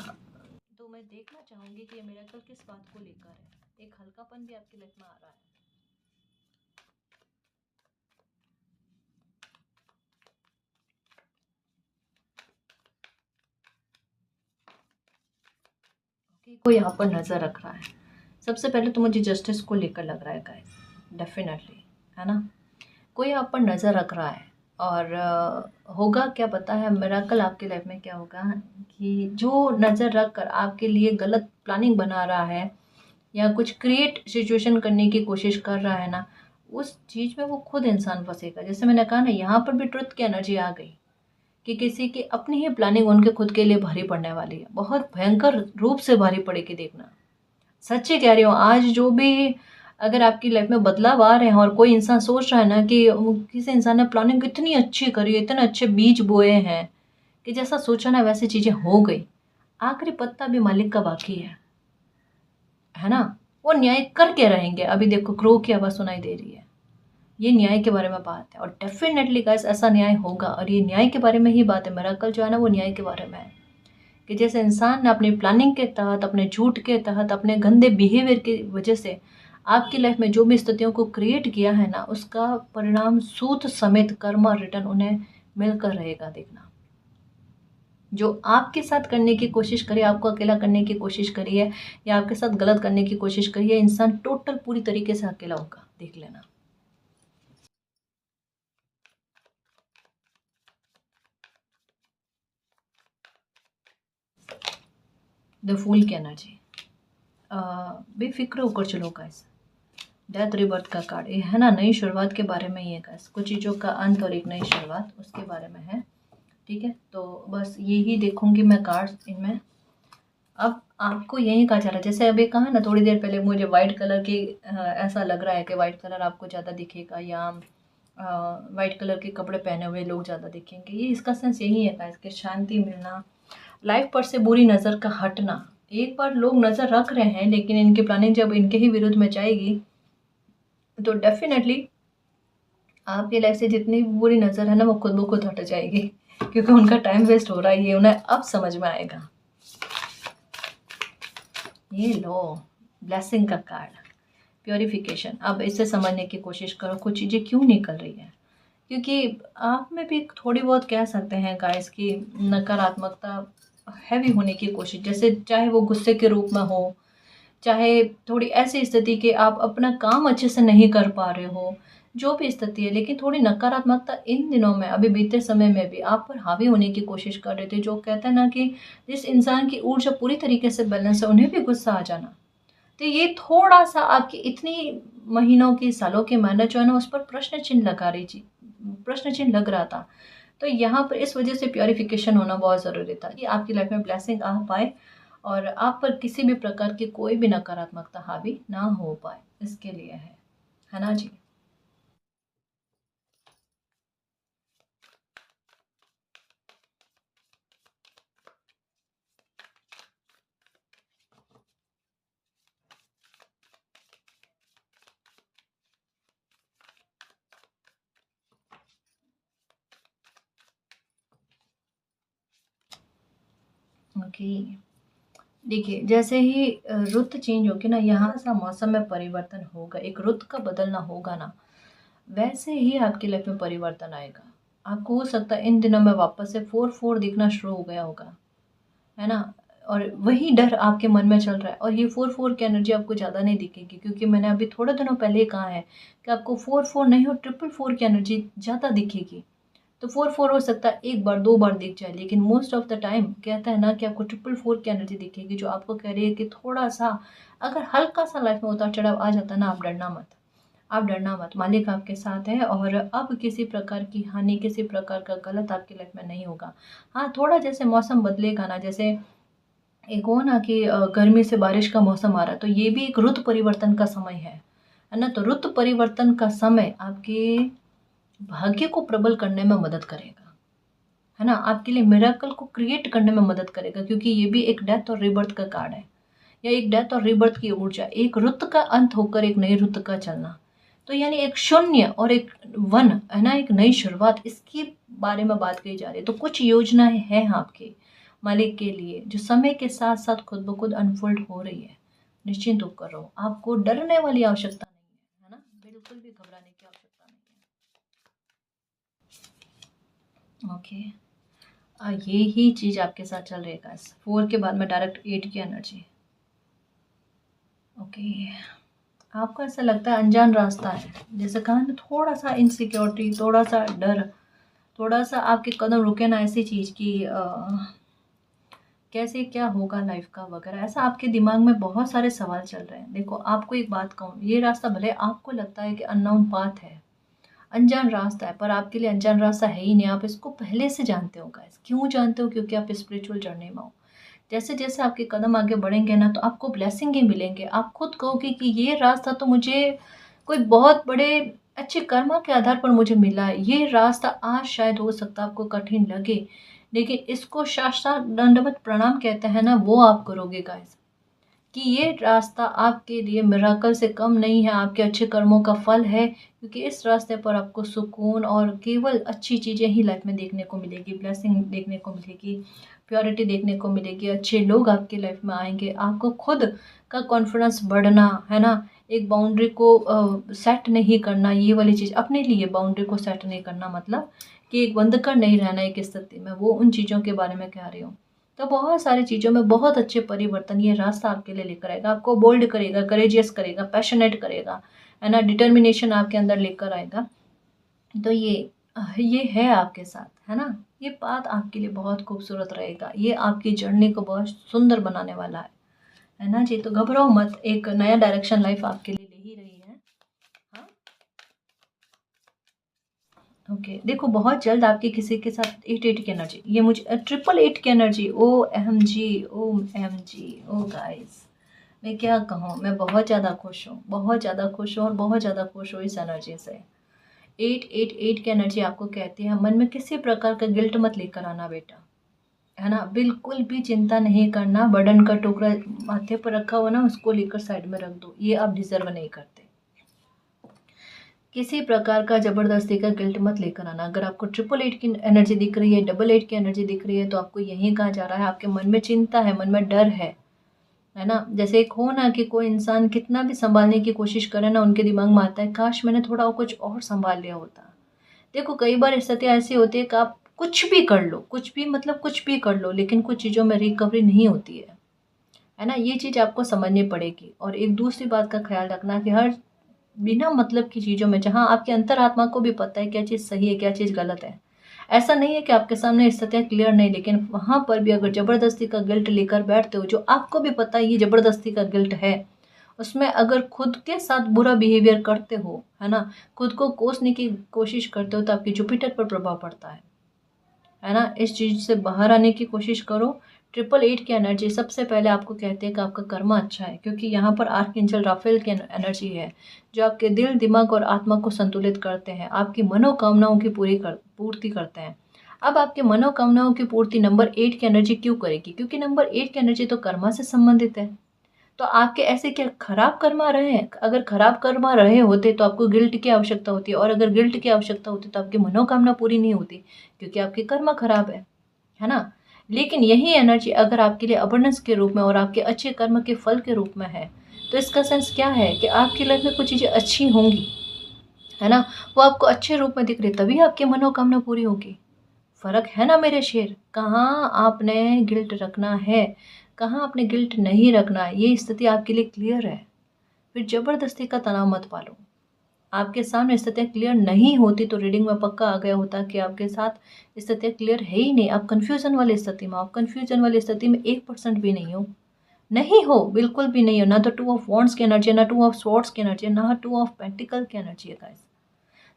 तो मैं देखना चाहूँगी कि ये मिरेकल किस बात को लेकर है। एक हल्कापन भी आपकी लाइफ में आ रहा है। कि कोई यहाँ पर नज़र रख रहा है। सबसे पहले तो मुझे जस्टिस को लेकर लग रहा है गाइस, डेफिनेटली, है ना। कोई आप पर नज़र रख रहा है और होगा क्या पता है मिरेकल आपकी लाइफ में क्या होगा कि जो नज़र रख कर आपके लिए गलत प्लानिंग बना रहा है या कुछ क्रिएट सिचुएशन करने की कोशिश कर रहा है ना, उस चीज़ में वो खुद इंसान फंसेगा। जैसे मैंने कहा ना, यहाँ पर भी ट्रुथ की एनर्जी आ गई कि किसी की अपनी ही प्लानिंग उनके खुद के लिए भारी पड़ने वाली है, बहुत भयंकर रूप से भारी पड़ेगी, देखना। सच्ची कह रही हूँ। आज जो भी अगर आपकी लाइफ में बदलाव आ रहे हैं और कोई इंसान सोच रहा है ना कि किसी इंसान ने प्लानिंग इतनी अच्छी करी, इतने अच्छे बीज बोए हैं कि जैसा सोचा ना वैसी चीज़ें हो गई, आखिरी पत्ता भी मालिक का बाकी है ना। वो न्याय करके रहेंगे। अभी देखो क्रो की आवाज़ सुनाई दे रही है, ये न्याय के बारे में बात है और डेफिनेटली गाइस ऐसा न्याय होगा। और ये न्याय के बारे में ही बात है, मिरेकल जो है ना वो न्याय के बारे में है कि जैसे इंसान ने अपनी प्लानिंग के तहत, अपने झूठ के तहत, अपने गंदे बिहेवियर की वजह से आपकी लाइफ में जो भी स्थितियों को क्रिएट किया है ना, उसका परिणाम सूद समेत कर्मा रिटर्न उन्हें मिलकर रहेगा, देखना। जो आपके साथ करने की कोशिश करे, आपको अकेला करने की कोशिश करी है या आपके साथ गलत करने की कोशिश करी है, इंसान टोटल पूरी तरीके से अकेला होगा, देख लेना। द फूल की एनर्जी, बेफिक्र होकर चलो गाइस। डेथ रिबर्थ का कार्ड ये है ना, नई शुरुआत के बारे में ही है गाइस, कुछ चीज़ों का अंत और एक नई शुरुआत उसके बारे में है। ठीक है, तो बस यही देखूंगी मैं कार्ड्स इनमें। अब आपको यही कहा जा रहा है, जैसे अभी कहा ना थोड़ी देर पहले, मुझे वाइट कलर की ऐसा लग रहा है कि वाइट कलर आपको ज़्यादा दिखेगा या वाइट कलर के कपड़े पहने हुए लोग ज़्यादा दिखेंगे। ये इसका सेंस यही है गाइस कि शांति मिलना, लाइफ पर से बुरी नज़र का हटना। एक बार लोग नज़र रख रहे हैं लेकिन इनकी प्लानिंग जब इनके ही विरुद्ध में जाएगी तो डेफिनेटली आपकी लाइफ से जितनी भी बुरी नज़र है ना वो खुद ब खुद हट जाएगी, क्योंकि उनका टाइम वेस्ट हो रहा है, ये उन्हें अब समझ में आएगा। ये लो ब्लेसिंग का कार्ड, प्योरिफिकेशन। अब इसे समझने की कोशिश करो कुछ चीज़ें क्यों निकल रही है, क्योंकि आप में भी थोड़ी बहुत कह सकते हैं गाइस की नकारात्मकता हैवी होने की कोशिश, जैसे चाहे वो गुस्से के रूप में हो, चाहे थोड़ी ऐसी स्थिति कि आप अपना काम अच्छे से नहीं कर पा रहे हो, जो भी स्थिति है, लेकिन थोड़ी नकारात्मकता इन दिनों में, अभी बीते समय में भी आप पर हावी होने की कोशिश कर रहे थे। जो कहते हैं ना कि जिस इंसान की ऊर्जा पूरी तरीके से बैलेंस है उन्हें भी गुस्सा आ जाना, तो ये थोड़ा सा आपकी इतनी महीनों की, सालों की मेहनत जो है ना उस पर प्रश्न चिन्ह लगा रही थी, प्रश्न चिन्ह लग रहा था। तो यहाँ पर इस वजह से प्योरिफिकेशन होना बहुत ज़रूरी था कि आपकी लाइफ में ब्लेसिंग आ पाए और आप पर किसी भी प्रकार की कोई भी नकारात्मकता हावी ना हो पाए, इसके लिए है ना जी। ओके, देखिए जैसे ही रुत चेंज होगी ना, यहाँ सा मौसम में परिवर्तन होगा, एक रुत का बदलना होगा ना, वैसे ही आपकी लाइफ में परिवर्तन आएगा। आपको हो सकता है इन दिनों में वापस से 4-4 दिखना शुरू हो गया होगा, है ना। और वही डर आपके मन में चल रहा है और ये 4-4 की एनर्जी आपको ज़्यादा नहीं दिखेगी, क्योंकि मैंने अभी थोड़े दिनों पहले ही कहा है कि आपको 4-4 नहीं और 4-4 की एनर्जी ज़्यादा दिखेगी। तो 4-4 हो सकता है एक बार 2 बार दिख जाए, लेकिन मोस्ट ऑफ द टाइम कहता है ना कि आपको 4-4 की एनर्जी दिखेगी, जो आपको कह रही है कि थोड़ा सा अगर हल्का सा लाइफ में उतार चढ़ाव आ जाता है ना, आप डरना मत, आप डरना मत, मालिक आपके साथ है और अब किसी प्रकार की हानि, किसी प्रकार का गलत आपकी लाइफ में नहीं होगा। हाँ, थोड़ा जैसे मौसम बदलेगा ना, जैसे एक हो ना कि गर्मी से बारिश का मौसम आ रहा है, तो ये भी एक रुत परिवर्तन का समय है ना। तो रुत परिवर्तन का समय आपके भाग्य को प्रबल करने में मदद करेगा। है ना, आपके लिए मिरेकल को क्रिएट करने में मदद करेगा, क्योंकि ये भी एक डेथ और रिबर्थ का कार्ड है, या एक डेथ और रिबर्थ की ऊर्जा, एक रुत का अंत होकर एक नई रुत का चलना। तो यानी एक शून्य और एक वन, है ना, एक नई शुरुआत, इसके बारे में बात कही जा रही है। तो कुछ योजनाएं हैं आपके मालिक के लिए जो समय के साथ साथ खुद ब खुद अनफोल्ड हो रही है। निश्चिंत होकर रहो, आपको डरने वाली आवश्यकता नहीं है, है ना, बिल्कुल भी घबराने की आवश्यकता नहीं है। ओके, ये ही चीज़ आपके साथ चल रही है गाइस। 4 के बाद में डायरेक्ट 8 की एनर्जी। ओके, आपको ऐसा लगता है अनजान रास्ता है, जैसे कहा ना, थोड़ा सा इनसिक्योरिटी, थोड़ा सा डर, थोड़ा सा आपके कदम रुके ना, ऐसी चीज़ की कैसे क्या होगा लाइफ का वगैरह, ऐसा आपके दिमाग में बहुत सारे सवाल चल रहे हैं। देखो, आपको एक बात कहूँ, ये रास्ता भले आपको लगता है कि अननोन पाथ है, अनजान रास्ता है, पर आपके लिए अनजान रास्ता है ही नहीं। आप इसको पहले से जानते हो गाइस। क्यों जानते हो? क्योंकि आप स्पिरिचुअल जर्नी में हो। जैसे जैसे आपके कदम आगे बढ़ेंगे ना, तो आपको ब्लेसिंग ही मिलेंगे। आप खुद कहोगे कि ये रास्ता तो मुझे कोई बहुत बड़े अच्छे कर्मा के आधार पर मुझे मिला है। ये रास्ता आज शायद हो सकता है आपको कठिन लगे, लेकिन इसको साष्टांग दंडवत प्रणाम कहते हैं ना, वो आप करोगे गाइस, कि ये रास्ता आपके लिए मिराकल से कम नहीं है, आपके अच्छे कर्मों का फल है। क्योंकि इस रास्ते पर आपको सुकून और केवल अच्छी चीज़ें ही लाइफ में देखने को मिलेगी, ब्लेसिंग देखने को मिलेगी, प्योरिटी देखने को मिलेगी, अच्छे लोग आपकी लाइफ में आएंगे, आपको खुद का कॉन्फिडेंस बढ़ना, है ना, एक बाउंड्री को सेट नहीं करना, ये वाली चीज़ अपने लिए बाउंड्री को सेट नहीं करना, मतलब कि एक बंद कर नहीं रहना एक स्थिति में, वो उन चीज़ों के बारे में कह रही हूँ। तो बहुत सारी चीज़ों में बहुत अच्छे परिवर्तन ये रास्ता आपके लिए लेकर आएगा, आपको बोल्ड करेगा, करेजियस करेगा, पैशनेट करेगा, है ना, डिटर्मिनेशन आपके अंदर लेकर आएगा। तो ये है आपके साथ, है ना। ये बात आपके लिए बहुत खूबसूरत रहेगा, ये आपकी जर्नी को बहुत सुंदर बनाने वाला है ना जी। तो घबराओ मत, एक नया डायरेक्शन लाइफ आपके लिए ले ही रही है। हाँ, ओके, देखो, बहुत जल्द आपकी किसी के साथ 8 की एनर्जी, ये मुझे 8 की energy, O M G, O M G, O guys, मैं क्या कहूँ, मैं बहुत ज़्यादा खुश हूँ, बहुत ज़्यादा खुश हूँ और बहुत ज़्यादा खुश हूँ इस एनर्जी से। 8 की एनर्जी आपको कहती है मन में किसी प्रकार का गिल्ट मत लेकर आना बेटा, है ना, बिल्कुल भी चिंता नहीं करना। बर्डन का टुकड़ा माथे पर रखा हुआ ना, उसको लेकर साइड में रख दो, ये आप डिजर्व नहीं करते। किसी प्रकार का ज़बरदस्ती का गिल्ट मत लेकर आना। अगर आपको 888 की एनर्जी दिख रही है, 88 की एनर्जी दिख रही है, तो आपको यही कहा जा रहा है, आपके मन में चिंता है, मन में डर है ना। जैसे एक हो ना कि कोई इंसान कितना भी संभालने की कोशिश करे ना, उनके दिमाग में आता है काश मैंने थोड़ा और कुछ और संभाल लिया होता। देखो, कई बार स्थितियाँ ऐसी होती है कि आप कुछ भी कर लो, कुछ भी मतलब कुछ भी कर लो, लेकिन कुछ चीज़ों में रिकवरी नहीं होती है ना। ये चीज़ आपको समझनी पड़ेगी। और एक दूसरी बात का ख्याल रखना कि हर बिना मतलब की चीज़ों में, जहाँ आपके अंतरात्मा को भी पता है क्या चीज़ सही है, क्या चीज़ गलत है, ऐसा नहीं है कि आपके सामने स्थितियाँ क्लियर नहीं, लेकिन वहाँ पर भी अगर ज़बरदस्ती का गिल्ट लेकर बैठते हो, जो आपको भी पता है ये ज़बरदस्ती का गिल्ट है, उसमें अगर खुद के साथ बुरा बिहेवियर करते हो, है ना, खुद को कोसने की कोशिश करते हो, तो आपकी जुपिटर पर प्रभाव पड़ता है ना। इस चीज़ से बाहर आने की कोशिश करो। 888 की एनर्जी सबसे पहले आपको कहते हैं कि आपका कर्मा अच्छा है, क्योंकि यहाँ पर आर्कएंजल राफेल की एनर्जी है, जो आपके दिल, दिमाग और आत्मा को संतुलित करते हैं, आपकी मनोकामनाओं की पूर्ति करते हैं। अब आपके मनोकामनाओं की पूर्ति नंबर 8 की एनर्जी क्यों करेगी? क्योंकि नंबर 8 की एनर्जी तो कर्मा से संबंधित है। तो आपके ऐसे क्या खराब कर्मा रहे हैं? अगर खराब कर्मा रहे होते तो आपको गिल्ट की आवश्यकता होती, और अगर गिल्ट की आवश्यकता होती तो आपकी मनोकामना पूरी नहीं होती, क्योंकि आपके कर्मा खराब है ना। लेकिन यही एनर्जी अगर आपके लिए अबंडेंस के रूप में और आपके अच्छे कर्म के फल के रूप में है, तो इसका सेंस क्या है कि आपकी लाइफ में कुछ चीज़ें अच्छी होंगी, है ना, वो आपको अच्छे रूप में दिख रही, तभी आपकी मनोकामना पूरी होगी। फ़र्क है ना मेरे शेर, कहाँ आपने गिल्ट रखना है, कहाँ आपने गिल्ट नहीं रखना है, ये स्थिति आपके लिए क्लियर है। फिर ज़बरदस्ती का तनाव मत पालो। आपके सामने स्थितियाँ क्लियर नहीं होती तो रीडिंग में पक्का आ गया होता कि आपके साथ स्थितियाँ क्लियर है ही नहीं, आप कन्फ्यूज़न वाली स्थिति में, आप कन्फ्यूज़न वाली स्थिति में 1% भी नहीं हो, नहीं हो, बिल्कुल भी नहीं हो। ना तो 2 ऑफ वॉन्ड्स की एनर्जी, ना 2 ऑफ स्वॉर्ड्स की एनर्जी, ना 2 ऑफ पेंटिकल की एनर्जी है गाइस।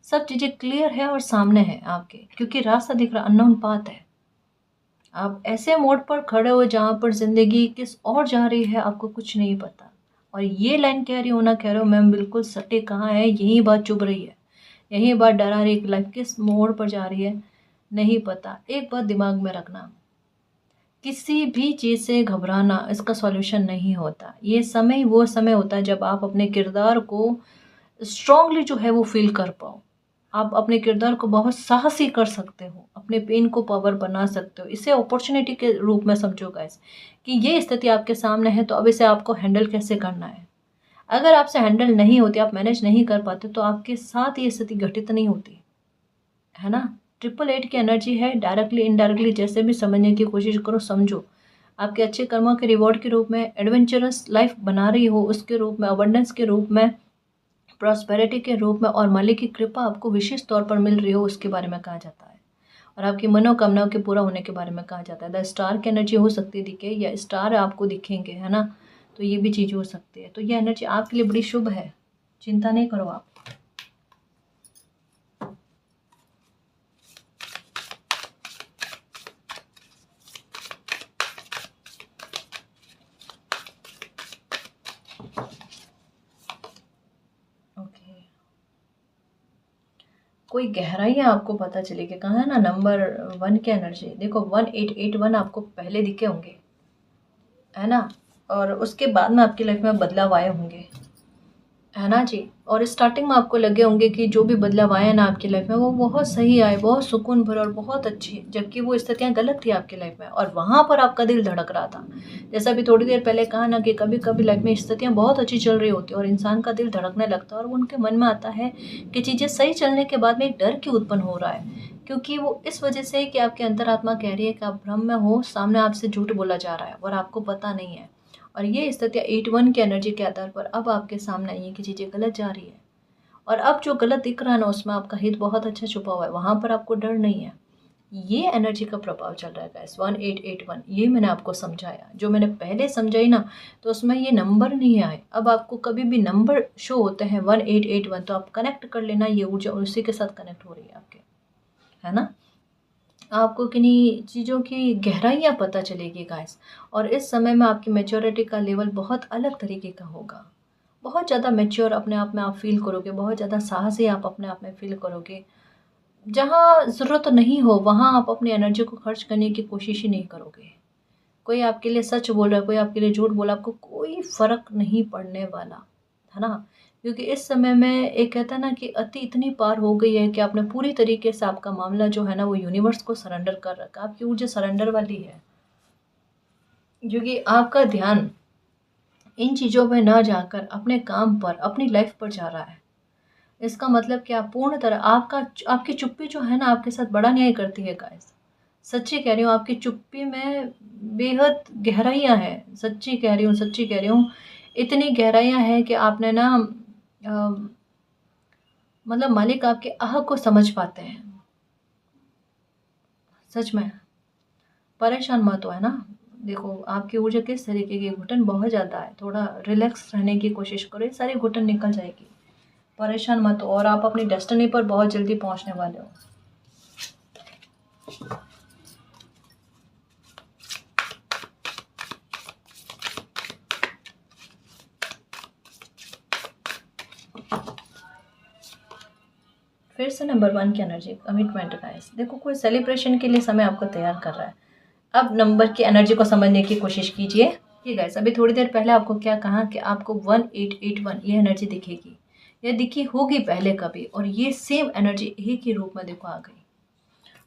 सब चीज़ें क्लियर है और सामने है आपके, क्योंकि रास्ता दिख रहा, अननोन पाथ है। आप ऐसे मोड़ पर खड़े हो जहाँ पर ज़िंदगी किस और जा रही है आपको कुछ नहीं पता, और ये लाइन कह रही हो ना, कह रहे हो मैम बिल्कुल सटे कहाँ है, यही बात चुभ रही है, यही बात डरा रही है कि लाइफ किस मोड़ पर जा रही है। नहीं पता। एक बात दिमाग में रखना, किसी भी चीज़ से घबराना इसका सॉल्यूशन नहीं होता। ये समय वो समय होता है जब आप अपने किरदार को स्ट्रांगली जो है वो फ़ील कर पाओ। आप अपने किरदार को बहुत साहसी कर सकते हो, अपने पेन को पावर बना सकते हो। इसे अपॉर्च्युनिटी के रूप में समझो गाइस, कि ये स्थिति आपके सामने है तो अब इसे आपको हैंडल कैसे करना है। अगर आपसे हैंडल नहीं होती, आप मैनेज नहीं कर पाते, तो आपके साथ ये स्थिति घटित नहीं होती, है ना? 888 की एनर्जी है, डायरेक्टली इनडायरेक्टली जैसे भी समझने की कोशिश करो, समझो। आपके अच्छे कर्मों के रिवॉर्ड के रूप में, एडवेंचरस लाइफ बना रही हो उसके रूप में, अबंडेंस के रूप में, प्रॉस्पेरिटी के रूप में, और मालिक की कृपा आपको विशेष तौर पर मिल रही हो उसके बारे में कहा जाता है। और आपकी मनोकामनाओं के पूरा होने के बारे में कहा जाता है। द स्टार की एनर्जी हो सकती है दिखे, या स्टार आपको दिखेंगे, है ना? तो ये भी चीज़ हो सकती है। तो ये एनर्जी आपके लिए बड़ी शुभ है, चिंता नहीं करो आप। ओके, कोई गहराइयाँ आपको पता चलेगी। कहा है ना नंबर 1 की एनर्जी, देखो 1881 आपको पहले दिखे होंगे, है ना? और उसके बाद में आपकी लाइफ में बदलाव आए होंगे, है ना जी? और स्टार्टिंग में आपको लगे होंगे कि जो भी बदलाव आए ना आपकी लाइफ में वो बहुत सही आए, बहुत सुकून भरे और बहुत अच्छे, जबकि वो स्थितियाँ गलत थी आपकी लाइफ में और वहाँ पर आपका दिल धड़क रहा था। जैसा अभी थोड़ी देर पहले कहा ना कि कभी-कभी लाइफ में स्थितियाँ बहुत अच्छी चल रही होती हैं और इंसान का दिल धड़कने लगता है और वो उनके मन में आता है कि चीज़ें सही चलने के बाद में एक डर क्यों उत्पन्न हो रहा है? क्योंकि वो इस वजह से है कि आपकी अंतरात्मा कह रही है कि आप भ्रम में हो, सामने आपसे झूठ बोला जा रहा है और आपको पता नहीं है। और ये स्थितियाँ 81 की एनर्जी के आधार पर अब आपके सामने आई है कि चीज़ें गलत जा रही है। और अब जो गलत दिख रहा है ना उसमें आपका हित बहुत अच्छा छुपा हुआ है, वहाँ पर आपको डर नहीं है। ये एनर्जी का प्रभाव चल रहा है गाइस, 1881 ये मैंने आपको समझाया। जो मैंने पहले समझाई ना तो उसमें ये नंबर नहीं आए। अब आपको कभी भी नंबर शो होते हैं 1881 तो आप कनेक्ट कर लेना, ये ऊर्जा उसी के साथ कनेक्ट हो रही है आपके, है ना? आपको किन्हीं चीज़ों की गहराइयाँ पता चलेगी गाइस। और इस समय में आपकी मैच्योरिटी का लेवल बहुत अलग तरीके का होगा। बहुत ज़्यादा मैच्योर अपने आप में आप फ़ील करोगे, बहुत ज़्यादा साहसी आप अपने आप में फ़ील करोगे। जहाँ ज़रूरत नहीं हो वहाँ आप अपनी एनर्जी को खर्च करने की कोशिश ही नहीं करोगे। कोई आपके लिए सच बोल रहा है, कोई आपके लिए झूठ बोला, आपको कोई फ़र्क नहीं पड़ने वाला, है ना? क्योंकि इस समय में एक कहता है ना कि अति इतनी पार हो गई है कि आपने पूरी तरीके से आपका मामला जो है ना वो यूनिवर्स को सरेंडर कर रखा है। आपकी ऊर्जा सरेंडर वाली है, क्योंकि आपका ध्यान इन चीज़ों पे ना जाकर अपने काम पर, अपनी लाइफ़ पर जा रहा है। इसका मतलब कि आप पूर्ण तरह आपकी चुप्पी जो है ना आपके साथ बड़ा न्याय करती है गाइस। सच्ची कह रही हूँ, आपकी चुप्पी में बेहद गहराइयाँ हैं। सच्ची कह रही हूँ, सच्ची कह रही हूँ। इतनी गहराइयाँ हैं कि आपने ना मतलब मालिक आपके आह को समझ पाते हैं। सच में, परेशान मत हो, है ना? देखो आपकी ऊर्जा किस तरीके की, घुटन बहुत ज़्यादा है, थोड़ा रिलैक्स रहने की कोशिश करो, ये सारी घुटन निकल जाएगी। परेशान मत हो और आप अपनी डेस्टिनी पर बहुत जल्दी पहुँचने वाले हो। फिर से नंबर 1 की एनर्जी कमिटमेंट गाइस। देखो कोई सेलिब्रेशन के लिए समय आपको तैयार कर रहा है। अब नंबर की एनर्जी को समझने की कोशिश कीजिए। ठीक है, अभी थोड़ी देर पहले आपको क्या कहा कि आपको 1881 ये एनर्जी दिखेगी, ये दिखी होगी पहले कभी, और ये सेम एनर्जी एक ही रूप में देखो आ गई।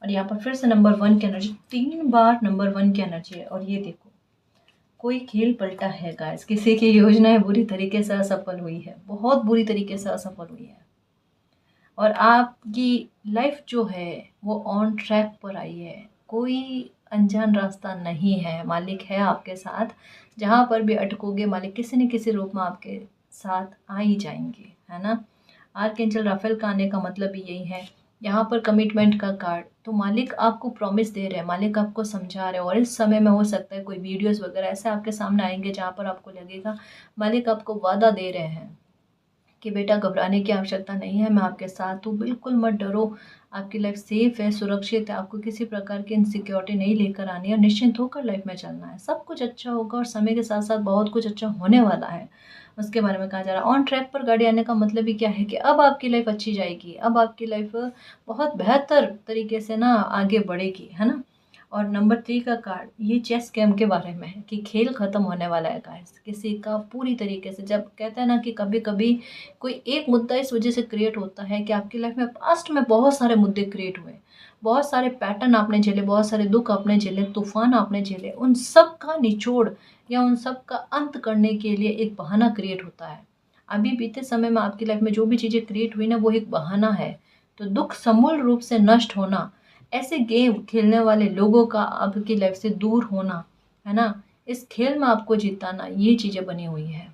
और यहाँ पर फिर से नंबर 1 की एनर्जी, 3 बार नंबर 1 की एनर्जी है। और ये देखो कोई खेल पलटा है गाइस, किसी की योजनाएं बुरी तरीके से असफल हुई है, बहुत बुरी तरीके से असफल हुई है। और आपकी लाइफ जो है वो ऑन ट्रैक पर आई है। कोई अनजान रास्ता नहीं है, मालिक है आपके साथ। जहाँ पर भी अटकोगे मालिक किसी न किसी रूप में आपके साथ आ ही जाएंगे, है ना? आर्कएंजल राफेल का आने का मतलब भी यही है। यहाँ पर कमिटमेंट का कार्ड, तो मालिक आपको प्रॉमिस दे रहे हैं, मालिक आपको समझा रहे हैं। और इस समय में हो सकता है कोई वीडियोस वगैरह ऐसे आपके सामने आएंगे जहाँ पर आपको लगेगा मालिक आपको वादा दे रहे हैं कि बेटा घबराने की आवश्यकता नहीं है, मैं आपके साथ हूँ, बिल्कुल मत डरो, आपकी लाइफ सेफ है, सुरक्षित है, आपको किसी प्रकार की इनसिक्योरिटी नहीं लेकर आनी है, और निश्चिंत होकर लाइफ में चलना है। सब कुछ अच्छा होगा और समय के साथ साथ बहुत कुछ अच्छा होने वाला है। उसके बारे में कहा जा रहा है। ऑन ट्रैक पर गाड़ी आने का मतलब ही क्या है कि अब आपकी लाइफ अच्छी जाएगी, अब आपकी लाइफ बहुत बेहतर तरीके से ना आगे बढ़ेगी, है ना। और नंबर 3 का कार्ड ये चेस गेम के बारे में है कि खेल ख़त्म होने वाला है गाइस, किसी का पूरी तरीके से। जब कहते हैं ना कि कभी कभी कोई एक मुद्दा इस वजह से क्रिएट होता है कि आपकी लाइफ में पास्ट में बहुत सारे मुद्दे क्रिएट हुए, बहुत सारे पैटर्न आपने झेले, बहुत सारे दुख आपने झेले, तूफान आपने झेले, उन सब का निचोड़ या उन सब का अंत करने के लिए एक बहाना क्रिएट होता है। अभी बीते समय में आपकी लाइफ में जो भी चीज़ें क्रिएट हुई ना वो एक बहाना है। तो दुख समूल रूप से नष्ट होना, ऐसे गेम खेलने वाले लोगों का आपकी लाइफ से दूर होना, है ना, इस खेल में आपको जिताना, ये चीज़ें बनी हुई है।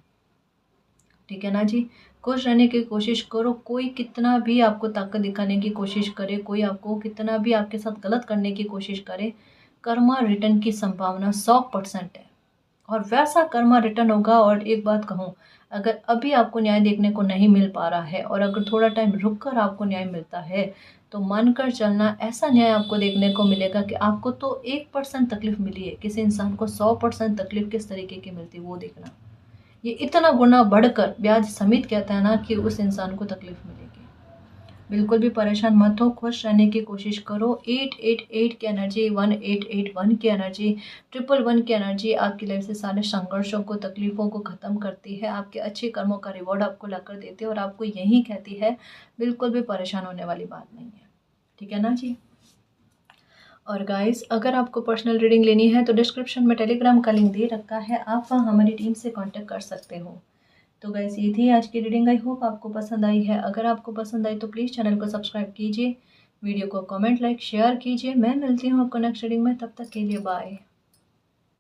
ठीक है ना जी। खुश रहने की कोशिश करो, कोई कितना भी आपको ताकत दिखाने की कोशिश करे, कोई आपको कितना भी आपके साथ गलत करने की कोशिश करे, कर्मा रिटर्न की संभावना 100% है और वैसा कर्मा रिटर्न होगा। और एक बात कहूँ, अगर अभी आपको न्याय देखने को नहीं मिल पा रहा है और अगर थोड़ा टाइम रुक कर आपको न्याय मिलता है तो मानकर चलना ऐसा न्याय आपको देखने को मिलेगा कि आपको तो 1% तकलीफ मिली है, किसी इंसान को 100% तकलीफ किस तरीके की मिलती है वो देखना। ये इतना गुना बढ़कर ब्याज समेत कहता है ना कि उस इंसान को तकलीफ मिलेगी। बिल्कुल भी परेशान मत हो, खुश रहने की कोशिश करो। 888 की एनर्जी, 1881 की एनर्जी, 111 की एनर्जी आपकी लाइफ से सारे संघर्षों को, तकलीफ़ों को ख़त्म करती है, आपके अच्छे कर्मों का रिवॉर्ड आपको लाकर देती है और आपको यही कहती है बिल्कुल भी परेशान होने वाली बात नहीं है। ठीक है ना जी। और गाइस, अगर आपको पर्सनल रीडिंग लेनी है तो डिस्क्रिप्शन में टेलीग्राम का लिंक दे रखा है, आप वहाँ हमारी टीम से कांटेक्ट कर सकते हो। तो गाइस, ये थी आज की रीडिंग। आई होप आपको पसंद आई है। अगर आपको पसंद आई तो प्लीज़ चैनल को सब्सक्राइब कीजिए, वीडियो को कमेंट, लाइक, शेयर कीजिए। मैं मिलती हूँ आपको नेक्स्ट रीडिंग में, तब तक के लिए बाय।